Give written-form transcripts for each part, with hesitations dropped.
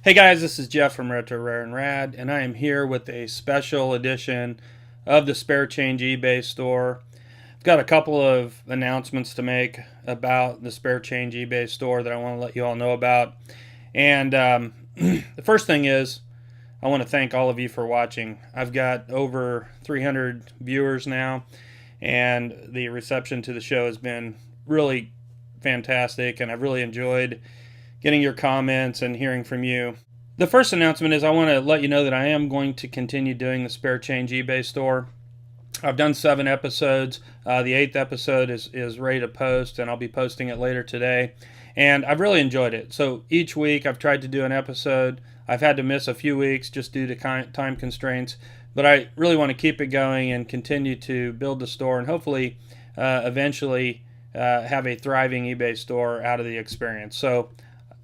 Hey guys, this is Jeff from Retro Rare and Rad, and I am here with a special edition of the Spare Change eBay store. I've got a couple of announcements to make about the Spare Change eBay store that I want to let you all know about. And the first thing is, I want to thank all of you for watching. I've got over 300 viewers now, and the reception to the show has been really fantastic, and I've really enjoyed getting your comments and hearing from you. The first announcement is I want to let you know that I am going to continue doing the Spare Change eBay store. I've done 7 episodes. The 8th episode is ready to post, and I'll be posting it later today. And I've really enjoyed it. So each week I've tried to do an episode. I've had to miss a few weeks just due to time constraints, but I really want to keep it going and continue to build the store and hopefully eventually have a thriving eBay store out of the experience. So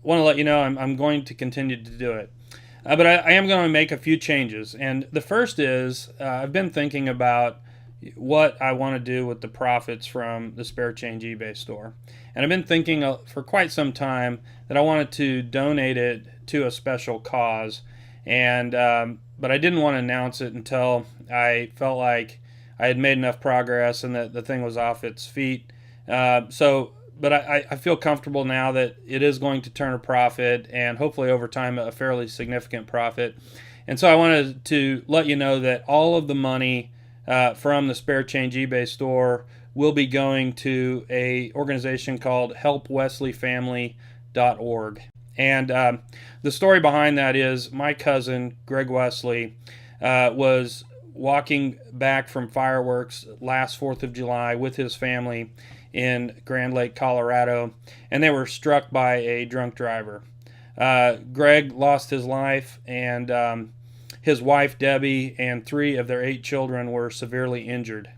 I want to let you know I'm going to continue to do it. But I am going to make a few changes. And the first is I've been thinking about what I want to do with the profits from the Spare Change eBay store. And I've been thinking for quite some time that I wanted to donate it to a special cause. And but I didn't want to announce it until I felt like I had made enough progress and that the thing was off its feet. But I feel comfortable now that it is going to turn a profit, and hopefully over time a fairly significant profit. And so I wanted to let you know that all of the money from the Spare Change eBay store will be going to a organization called helpwesleyfamily.org. And the story behind that is my cousin, Greg Wesley, was walking back from fireworks last 4th of July with his family in Grand Lake, Colorado, and they were struck by a drunk driver. Greg lost his life, and his wife, Debbie, and 3 of their 8 children were severely injured.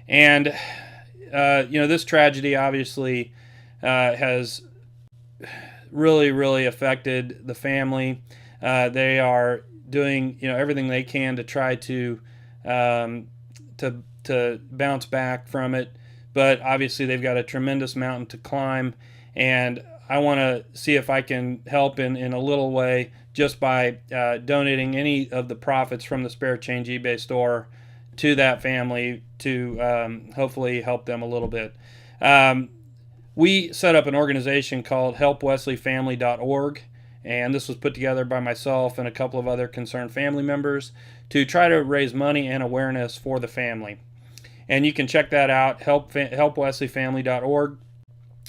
And, this tragedy obviously has really affected the family. They are doing, everything they can to try to bounce back from it. But obviously they've got a tremendous mountain to climb, and I want to see if I can help in a little way just by donating any of the profits from the Spare Change eBay store to that family to hopefully help them a little bit. We set up an organization called helpwesleyfamily.org, and this was put together by myself and a couple of other concerned family members to try to raise money and awareness for the family. And you can check that out, helpwesleyfamily.org.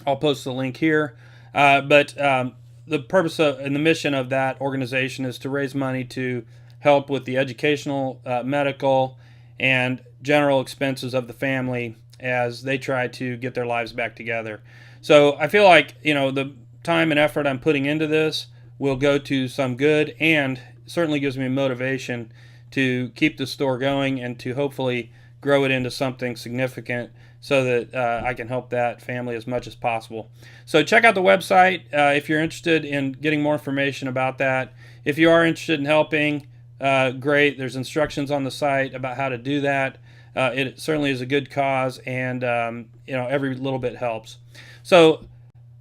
I'll post the link here. But the purpose and the mission of that organization is to raise money to help with the educational, medical, and general expenses of the family as they try to get their lives back together. So I feel like, the time and effort I'm putting into this will go to some good, and certainly gives me motivation to keep the store going and to hopefully grow it into something significant so that I can help that family as much as possible. So check out the website if you're interested in getting more information about that. If you are interested in helping, great. There's instructions on the site about how to do that. It certainly is a good cause, and every little bit helps. So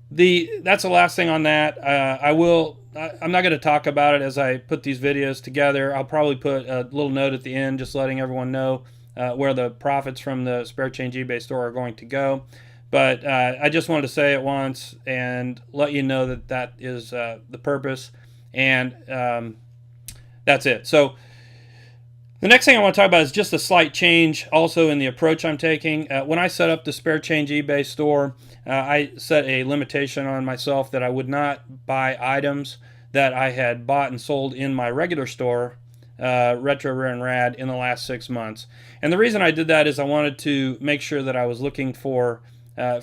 that's the last thing on that. I'm not going to talk about it as I put these videos together. I'll probably put a little note at the end just letting everyone know where the profits from the Spare Change eBay store are going to go. But I just wanted to say it once and let you know that is the purpose, and that's it. So the next thing I want to talk about is just a slight change also in the approach I'm taking. When I set up the Spare Change eBay store, I set a limitation on myself that I would not buy items that I had bought and sold in my regular store, Retro Rare and Rad, in the last 6 months. And the reason I did that is I wanted to make sure that I was looking for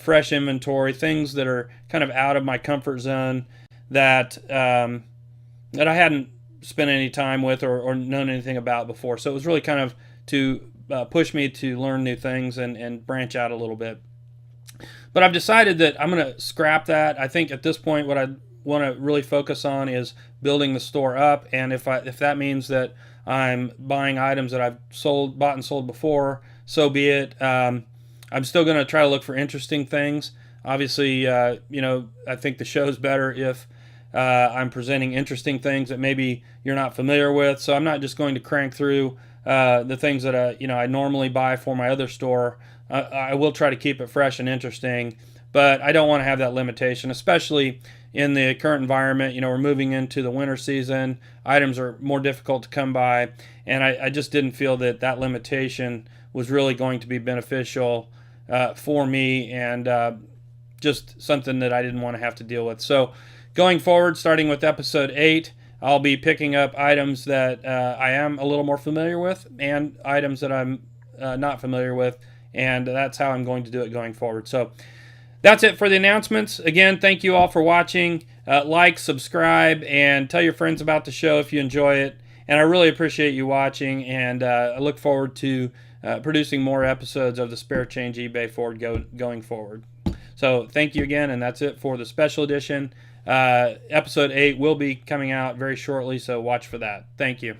fresh inventory, things that are kind of out of my comfort zone that I hadn't spent any time with or known anything about before. So it was really kind of to push me to learn new things and branch out a little bit. But I've decided that I'm going to scrap that. I think at this point what I want to really focus on is building the store up, and if that means that I'm buying items that I've bought and sold before, so be it. I'm still going to try to look for interesting things. Obviously, I think the show's better if I'm presenting interesting things that maybe you're not familiar with. So I'm not just going to crank through the things that I normally buy for my other store. I will try to keep it fresh and interesting, but I don't want to have that limitation, especially in the current environment. We're moving into the winter season. Items are more difficult to come by, and I just didn't feel that that limitation was really going to be beneficial for me, and just something that I didn't want to have to deal with. So going forward, starting with episode 8, I'll be picking up items that I am a little more familiar with and items that I'm not familiar with, and that's how I'm going to do it going forward. So that's it for the announcements. Again, thank you all for watching. Like, subscribe, and tell your friends about the show if you enjoy it. And I really appreciate you watching, and I look forward to producing more episodes of the Spare Change eBay Forward going forward. So thank you again, and that's it for the special edition. Episode 8 will be coming out very shortly, so watch for that. Thank you.